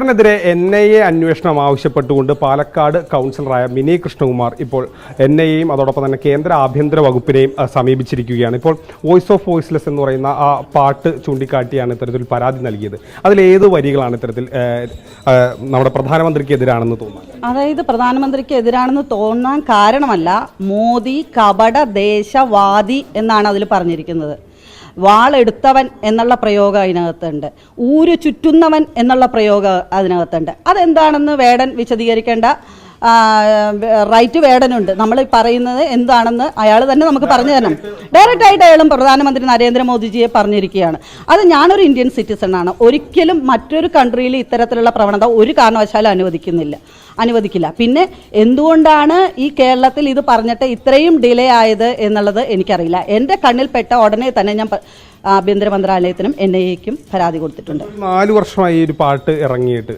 നെതിരെ NIA അന്വേഷണം ആവശ്യപ്പെട്ടുകൊണ്ട് പാലക്കാട് കൗൺസിലറായ മിനി കൃഷ്ണകുമാർ ഇപ്പോൾ NIAയും അതോടൊപ്പം തന്നെ കേന്ദ്ര ആഭ്യന്തര വകുപ്പിനെയും സമീപിച്ചിരിക്കുകയാണ്. ഇപ്പോൾ വോയിസ് ഓഫ് വോയിസ്ലെസ് എന്ന് പറയുന്ന ആ പാട്ട് ചൂണ്ടിക്കാട്ടിയാണ് ഇത്തരത്തിൽ പരാതി നൽകിയത്. അതിലേത് വരികളാണ് ഇത്തരത്തിൽ നമ്മുടെ പ്രധാനമന്ത്രിക്ക് എതിരാണെന്ന് തോന്നുന്നത്? അതായത് പ്രധാനമന്ത്രിക്ക് എതിരാണെന്ന് തോന്നാൻ കാരണമല്ല, മോദി കപട ദേശവാദി എന്നാണ് അതിൽ പറഞ്ഞിരിക്കുന്നത്. വാളെടുത്തവൻ എന്നുള്ള പ്രയോഗം അതിനകത്തുണ്ട്, ഊരു ചുറ്റുന്നവൻ എന്നുള്ള പ്രയോഗം അതിനകത്തുണ്ട്. അതെന്താണെന്ന് വേടൻ വിശദീകരിക്കേണ്ട റൈറ്റ് വേടനുണ്ട്. നമ്മൾ പറയുന്നത് എന്താണെന്ന് അയാൾ തന്നെ നമുക്ക് പറഞ്ഞു തരണം. ഡയറക്റ്റായിട്ട് അയാളും പ്രധാനമന്ത്രി നരേന്ദ്രമോദിജിയെ പറഞ്ഞിരിക്കുകയാണ്. അത് ഞാനൊരു ഇന്ത്യൻ സിറ്റിസൺ ആണ്, ഒരിക്കലും മറ്റൊരു കൺട്രിയിൽ ഇത്തരത്തിലുള്ള പ്രവണത ഒരു കാരണവശാലും അനുവദിക്കില്ല. പിന്നെ എന്തുകൊണ്ടാണ് ഈ കേരളത്തിൽ ഇത് പറഞ്ഞിട്ട് ഇത്രയും ഡിലേ ആയത് എന്നുള്ളത് എനിക്കറിയില്ല. എൻ്റെ കണ്ണിൽപ്പെട്ട ഉടനെ തന്നെ ഞാൻ ആഭ്യന്തര മന്ത്രാലയത്തിനും NIAയ്ക്കും പരാതി കൊടുത്തിട്ടുണ്ട്. 4 വർഷമായി ഒരു പാട്ട് ഇറങ്ങിയിട്ട്